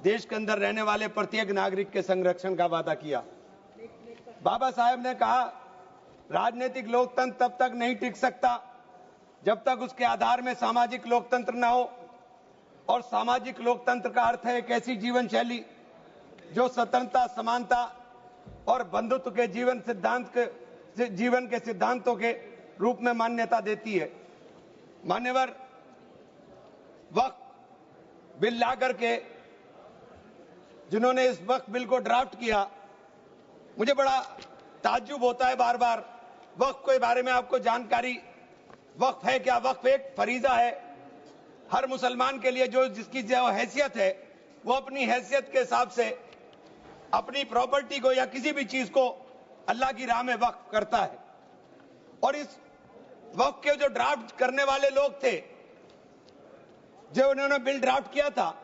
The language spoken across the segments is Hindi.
देश के अंदर रहने वाले प्रत्येक नागरिक के संरक्षण का वादा किया। बाबा साहेब ने कहा, राजनीतिक लोकतंत्र तब तक नहीं टिक सकता जब तक उसके आधार में सामाजिक लोकतंत्र न हो। और सामाजिक लोकतंत्र का अर्थ है एक ऐसी जीवन शैली जो स्वतंत्रता, समानता और बंधुत्व के जीवन के सिद्धांतों के रूप में मान्यता देती है। मान्यवर, वक्फ बिल ला करके जिन्होंने इस वक्फ बिल को ड्राफ्ट किया, मुझे बड़ा ताज्जुब होता है बार बार। वक्फ के बारे में आपको जानकारी, वक्फ है क्या? वक्फ एक फरीजा है हर मुसलमान के लिए, जो जिसकी जो हैसियत है वो अपनी हैसियत के हिसाब से अपनी प्रॉपर्टी को या किसी भी चीज को अल्लाह की राह में वक्फ करता है। और इस वक्फ के जो ड्राफ्ट करने वाले लोग थे, जो उन्होंने बिल ड्राफ्ट किया था,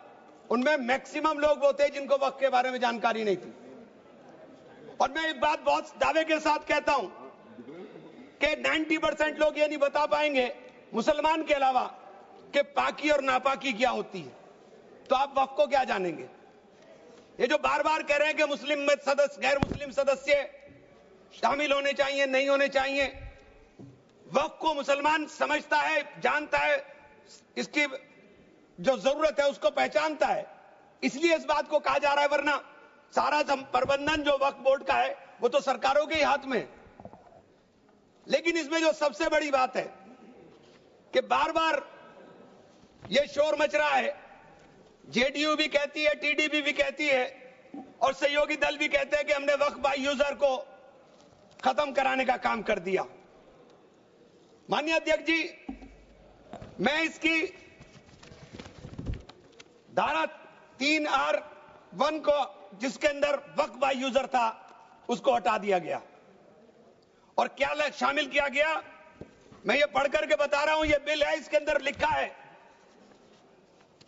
उनमें मैक्सिमम लोग वो थे जिनको वक्फ के बारे में जानकारी नहीं थी। और मैं एक बात बहुत दावे के साथ कहता हूं कि 90% लोग ये नहीं बता पाएंगे, मुसलमान के अलावा, कि पाकी और नापाकी क्या होती है। तो आप वक्फ को क्या जानेंगे? ये जो बार बार कह रहे हैं कि मुस्लिम में सदस्य, गैर मुस्लिम सदस्य शामिल होने चाहिए, नहीं होने चाहिए, वक्फ को मुसलमान समझता है, जानता है, इसकी जो जरूरत है उसको पहचानता है, इसलिए इस बात को कहा जा रहा है। वरना सारा प्रबंधन जो वक्फ बोर्ड का है वो तो सरकारों के ही हाथ में है। लेकिन इसमें जो सबसे बड़ी बात है कि बार बार ये शोर मच रहा है, जेडीयू भी कहती है, टीडीपी भी कहती है और सहयोगी दल भी कहते हैं कि हमने वक्फ बाय यूजर को खत्म कराने का काम कर दिया। माननीय अध्यक्ष जी, मैं इसकी धारा 3R1 को, जिसके अंदर वक्फ बाय यूजर था, उसको हटा दिया गया और क्या शामिल किया गया, मैं ये पढ़ करके बता रहा हूं। ये बिल है, इसके अंदर लिखा है,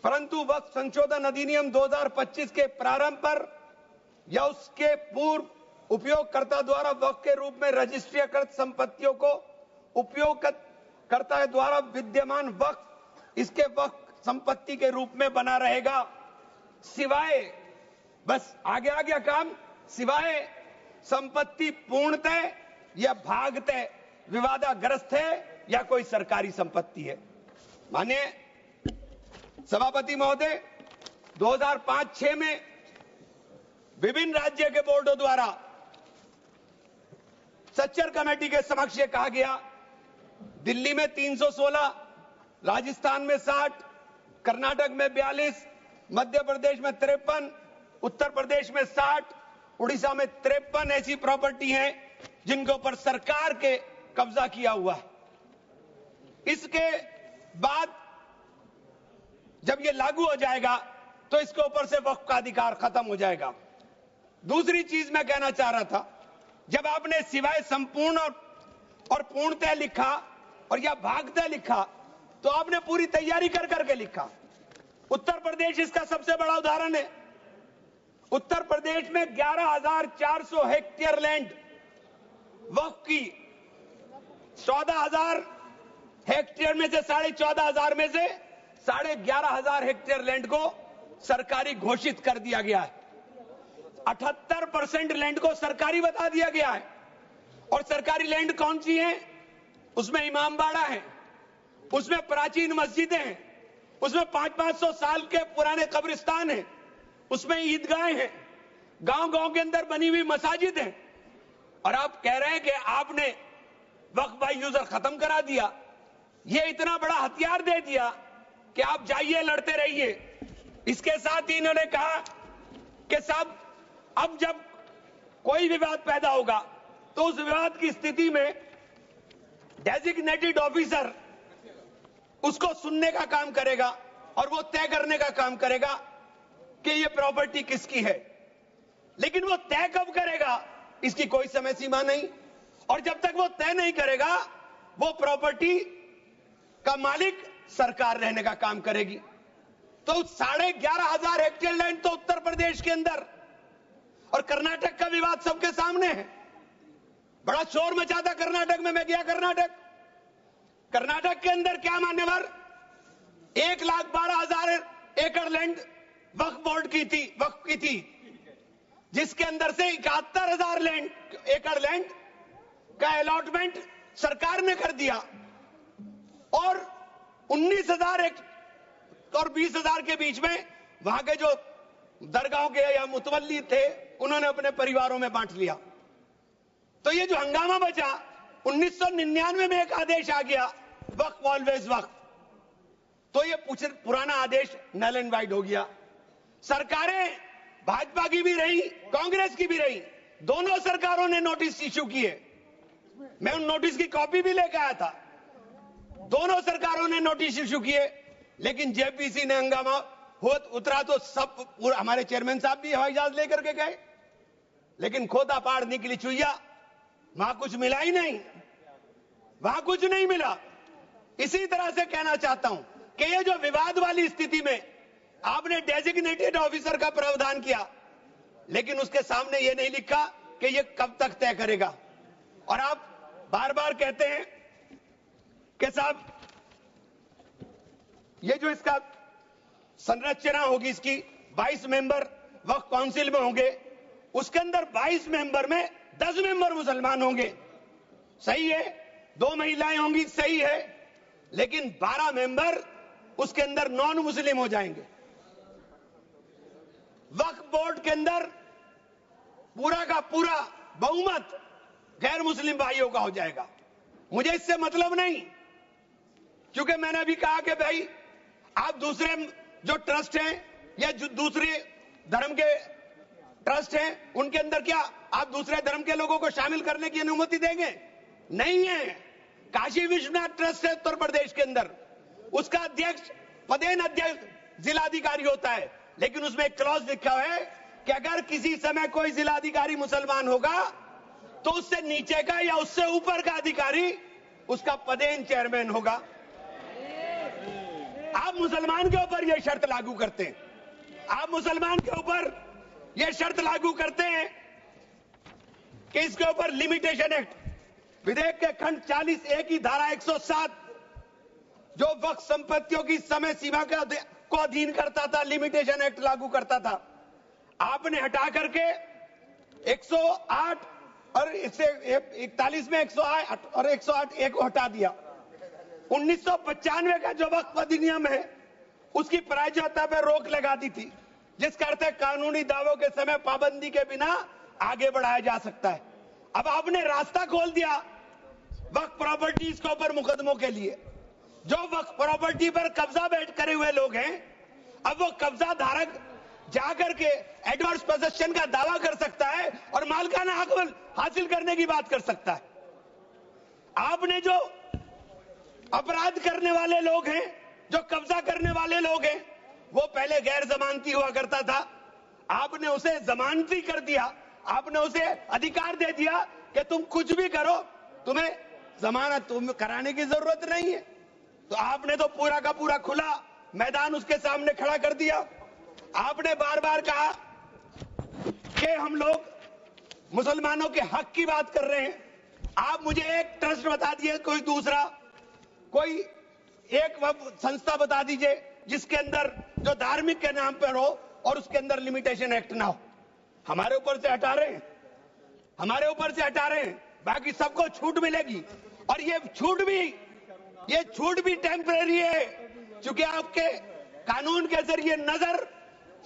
परंतु वक्फ संशोधन अधिनियम 2025 के प्रारंभ पर या उसके पूर्व उपयोगकर्ता द्वारा वक्फ के रूप में रजिस्ट्रीकृत संपत्तियों को उपयोगकर्ता द्वारा विद्यमान वक्फ इसके वक्फ संपत्ति के रूप में बना रहेगा, सिवाय, बस आगे आ गया काम, सिवाय संपत्ति पूर्णतः या भागतः विवादाग्रस्त है या कोई सरकारी संपत्ति है। माननीय सभापति महोदय, 2005-6 में विभिन्न राज्य के बोर्डों द्वारा सच्चर कमेटी के समक्ष ये कहा गया, दिल्ली में 316, राजस्थान में 60, कर्नाटक में 42, मध्य प्रदेश में 53, उत्तर प्रदेश में 60, उड़ीसा में 53 ऐसी प्रॉपर्टी हैं जिनके ऊपर सरकार के कब्जा किया हुआ है। इसके बाद जब ये लागू हो जाएगा तो इसके ऊपर से वक्फ का अधिकार खत्म हो जाएगा। दूसरी चीज मैं कहना चाह रहा था, जब आपने सिवाय संपूर्ण और पूर्णतः लिखा और या भागतः लिखा, तो आपने पूरी तैयारी कर करके लिखा। उत्तर प्रदेश इसका सबसे बड़ा उदाहरण है। उत्तर प्रदेश में 11,400 हेक्टेयर लैंड वक्फ की, 14,000 हेक्टेयर में से 14,500 में से 11,500 हेक्टेयर लैंड को सरकारी घोषित कर दिया गया है। 78% लैंड को सरकारी बता दिया गया है। और सरकारी लैंड कौन सी है? उसमें इमामबाड़ा है, उसमें प्राचीन मस्जिदें हैं, उसमें 500-500 साल के पुराने कब्रिस्तान हैं, उसमें ईदगाहें हैं, गांव-गांव के अंदर बनी हुई मसाजिद हैं। और आप कह रहे हैं कि आपने वक्फ बाय यूजर खत्म करा दिया। ये इतना बड़ा हथियार दे दिया कि आप जाइए, लड़ते रहिए। इसके साथ ही इन्होंने कहा कि साहब, अब जब कोई विवाद पैदा होगा तो उस विवाद की स्थिति में डेजिग्नेटेड ऑफिसर उसको सुनने का काम करेगा और वो तय करने का काम करेगा कि ये प्रॉपर्टी किसकी है। लेकिन वो तय कब करेगा, इसकी कोई समय सीमा नहीं। और जब तक वो तय नहीं करेगा, वो प्रॉपर्टी का मालिक सरकार रहने का काम करेगी। तो 11,500 हेक्टेयर लैंड तो उत्तर प्रदेश के अंदर, और कर्नाटक का विवाद सबके सामने है। बड़ा शोर मचा था कर्नाटक में, मैं गया कर्नाटक। कर्नाटक के अंदर क्या मान्यवर, 1,12,000 एकड़ लैंड वक्फ बोर्ड की थी, जिसके अंदर से 71,000 एकड़ लैंड का अलॉटमेंट सरकार ने कर दिया और 19,000 और 20,000 के बीच में वहां के जो दरगाहों के या मुतवल्ली थे उन्होंने अपने परिवारों में बांट लिया। तो ये जो हंगामा बचा, 1999 में एक आदेश आ गया, वक्फ ऑलवेज वक्फ, तो ये पुराना आदेश नल एंड वाइड हो गया। सरकारें भाजपा की भी रही, कांग्रेस की भी रही, दोनों सरकारों ने नोटिस इश्यू किए। मैं उन नोटिस की कॉपी भी लेकर आया था। दोनों सरकारों ने नोटिस इश्यू किए, लेकिन जेपीसी ने हंगामा उतरा तो सब हमारे चेयरमैन साहब भी हवाई जहाज लेकर के गए, लेकिन खोदा पहाड़ निकली चुईया, वहां कुछ मिला ही नहीं, वहां कुछ नहीं मिला। इसी तरह से कहना चाहता हूं कि ये जो विवाद वाली स्थिति में आपने डेजिग्नेटेड ऑफिसर का प्रावधान किया, लेकिन उसके सामने ये नहीं लिखा कि ये कब तक तय करेगा। और आप बार बार कहते हैं कि साहब ये जो इसका संरचना होगी, इसकी 22 मेंबर वक्फ काउंसिल में होंगे, उसके अंदर 22 मेंबर में 10 मेंबर मुसलमान होंगे, सही है, 2 महिलाएं होंगी, सही है, लेकिन 12 मेंबर उसके अंदर नॉन मुस्लिम हो जाएंगे। वक्फ बोर्ड के अंदर पूरा का पूरा बहुमत गैर मुस्लिम भाइयों का हो जाएगा। मुझे इससे मतलब नहीं, क्योंकि मैंने अभी कहा कि भाई आप दूसरे जो ट्रस्ट हैं या जो दूसरे धर्म के ट्रस्ट हैं, उनके अंदर क्या आप दूसरे धर्म के लोगों को शामिल करने की अनुमति देंगे? नहीं है। काशी विश्वनाथ ट्रस्ट है उत्तर प्रदेश के अंदर, उसका अध्यक्ष पदेन अध्यक्ष जिलाधिकारी होता है, लेकिन उसमें एक क्लॉज लिखा हुआ है कि अगर किसी समय कोई जिलाधिकारी मुसलमान होगा तो उससे नीचे का या उससे ऊपर का अधिकारी उसका पदेन चेयरमैन होगा। आप मुसलमान के ऊपर यह शर्त लागू करते हैं, आप मुसलमान के ऊपर यह शर्त लागू करते हैं कि इसके ऊपर लिमिटेशन एक्ट, विधेयक के खंड 40A की धारा 107 जो वक्फ संपत्तियों की समय सीमा को अधीन करता था, लिमिटेशन एक्ट लागू करता था, आपने हटा करके 108 और इससे 41 में 108 और 108A को हटा दिया। 1995 का जो वक्फ अधिनियम है उसकी प्रायज्यता पर रोक लगा दी थी, जिसका अर्थ है कानूनी दावों के समय पाबंदी के बिना आगे बढ़ाया जा सकता है। अब आपने रास्ता खोल दिया वक्फ प्रॉपर्टीज के ऊपर मुकदमों के लिए। जो वक्फ प्रॉपर्टी पर कब्जा बैठ करे हुए लोग हैं, अब वो कब्जा धारक जाकर के एडवर्स पोजेशन का दावा कर सकता है और मालिकाना हक हासिल करने की बात कर सकता है। आपने जो अपराध करने वाले लोग हैं, जो कब्जा करने वाले लोग हैं, वो पहले गैर जमानती हुआ करता था, आपने उसे जमानती कर दिया, आपने उसे अधिकार दे दिया कि तुम कुछ भी करो, तुम्हें जमानत कराने की जरूरत नहीं है। तो आपने तो पूरा का पूरा खुला मैदान उसके सामने खड़ा कर दिया। आपने बार बार कहा कि हम लोग मुसलमानों के हक की बात कर रहे हैं। आप मुझे एक ट्रस्ट बता दिए, कोई दूसरा, कोई एक संस्था बता दीजिए जिसके अंदर जो धार्मिक के नाम पर हो और उसके अंदर लिमिटेशन एक्ट ना हो। हमारे ऊपर से हटा रहे हैं, हमारे ऊपर से हटा रहे हैं, बाकी सबको छूट मिलेगी। और ये छूट भी टेम्परेरी है, क्योंकि आपके कानून के जरिए नजर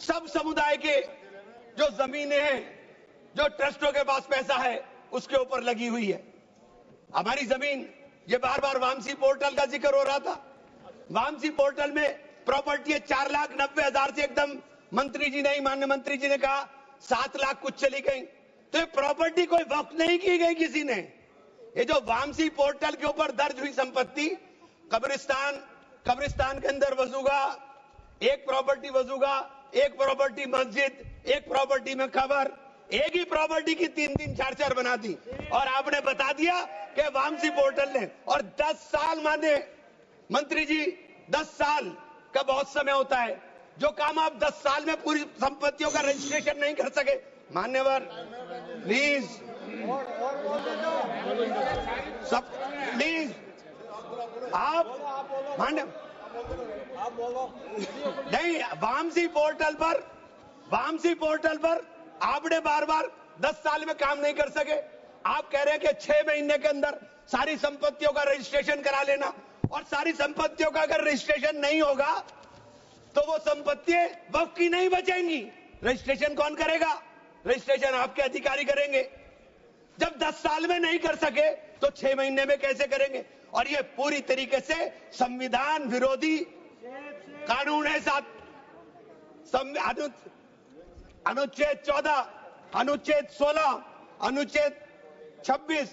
सब समुदाय के जो जमीनें हैं, जो ट्रस्टों के पास पैसा है, उसके ऊपर लगी हुई है। हमारी जमीन, ये बार बार वामसी पोर्टल का जिक्र हो रहा था, वामसी पोर्टल में प्रॉपर्टी है 4,90,000 से एकदम मंत्री जी ने, माननीय मंत्री जी ने कहा 7 लाख कुछ चली गई। तो ये प्रॉपर्टी कोई वक्त नहीं की गई किसी ने। ये जो वामसी पोर्टल के ऊपर दर्ज हुई संपत्ति, कब्रिस्तान के अंदर वसूगा, एक प्रॉपर्टी वसूगा, एक प्रॉपर्टी मस्जिद, एक प्रॉपर्टी में कबर, एक ही प्रॉपर्टी की 3-3, 4-4 बना दी और आपने बता दिया कि वामसी पोर्टल ने। और 10 साल माने मंत्री जी, 10 साल का बहुत समय होता है। जो काम आप 10 साल में पूरी संपत्तियों का रजिस्ट्रेशन नहीं कर सके, मान्यवर प्लीज सब प्लीज आप मान्य नहीं, वामसी पोर्टल पर आपने बार बार 10 साल में काम नहीं कर सके। आप कह रहे हैं कि 6 महीने के अंदर सारी संपत्तियों का रजिस्ट्रेशन करा लेना, और सारी संपत्तियों का अगर रजिस्ट्रेशन नहीं होगा तो वो संपत्तियां वक्फ की नहीं बचेंगी। रजिस्ट्रेशन कौन करेगा? रजिस्ट्रेशन आपके अधिकारी करेंगे। जब 10 साल में नहीं कर सके तो 6 महीने में कैसे करेंगे? और ये पूरी तरीके से संविधान विरोधी कानून है। साथ अनुच्छेद 14, अनुच्छेद 16, अनुच्छेद 26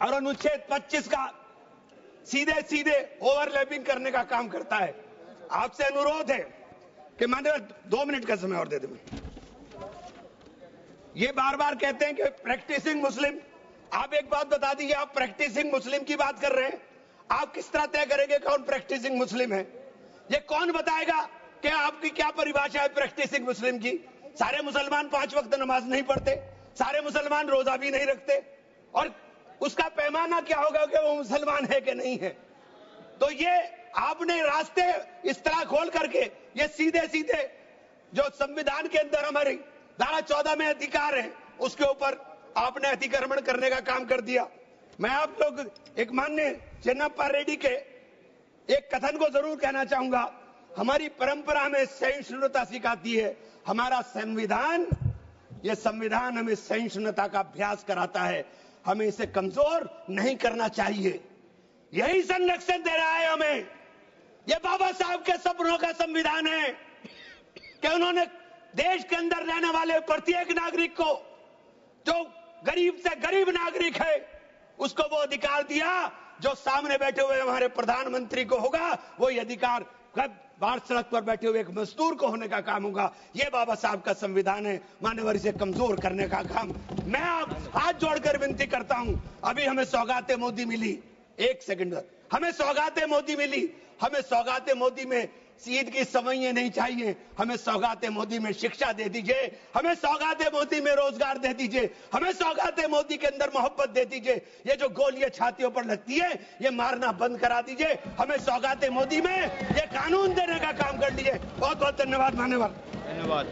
और अनुच्छेद 25 का सीधे सीधे ओवरलैपिंग करने का काम करता है। आपसे अनुरोध है कि माननीय 2 मिनट का समय और दे दें। ये बार बार कहते हैं कि प्रैक्टिसिंग मुस्लिम। आप एक बात बता दीजिए, आप प्रैक्टिसिंग मुस्लिम की बात कर रहे हैं, आप किस तरह तय करेंगे कौन प्रैक्टिसिंग मुस्लिम है? ये कौन बताएगा कि आपकी क्या परिभाषा है प्रैक्टिसिंग मुस्लिम की? सारे मुसलमान 5 वक्त नमाज नहीं पढ़ते, सारे मुसलमान रोजा भी नहीं रखते, और उसका पैमाना क्या होगा कि वो मुसलमान है कि नहीं है? तो ये आपने रास्ते इस तरह खोल करके ये सीधे सीधे जो संविधान के अंदर हमारी धारा 14 में अधिकार है उसके ऊपर आपने अतिक्रमण करने का काम कर दिया। मैं आप लोग एक माननीय चेन्नप्पा रेड्डी के एक कथन को जरूर कहना चाहूंगा। हमारी परंपरा में सहिष्णुता सिखाती है, हमारा संविधान, यह संविधान हमें सहिष्णुता का अभ्यास कराता है। हमें इसे कमजोर नहीं करना चाहिए, यही संरक्षण दे रहा है हमें। यह बाबा साहब के सपनों का संविधान है कि उन्होंने देश के अंदर रहने वाले प्रत्येक नागरिक को, जो गरीब से गरीब नागरिक है, उसको वो अधिकार दिया जो सामने बैठे हुए हमारे प्रधानमंत्री को होगा। वो ये अधिकार बाहर सड़क पर बैठे हुए एक मजदूर को होने का काम होगा। ये बाबा साहब का संविधान है। मान्यवर, इसे कमजोर करने का काम मैं आप हाथ जोड़कर विनती करता हूं। अभी हमें सौगाते मोदी मिली, एक सेकंड, हमें सौगाते मोदी मिली। हमें सौगाते मोदी में ईद की सवैयां नहीं चाहिए, हमें सौगाते मोदी में शिक्षा दे दीजिए, हमें सौगाते मोदी में रोजगार दे दीजिए, हमें सौगाते मोदी के अंदर मोहब्बत दे दीजिए। ये जो गोलियां छातियों पर लगती है ये मारना बंद करा दीजिए। हमें सौगाते मोदी में ये कानून देने का काम कर लीजिए। बहुत बहुत धन्यवाद। धन्यवाद।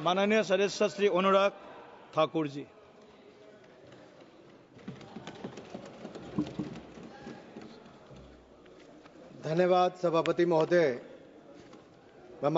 माननीय सदस्य श्री अनुराग ठाकुर जी। धन्यवाद सभापति महोदय। मैं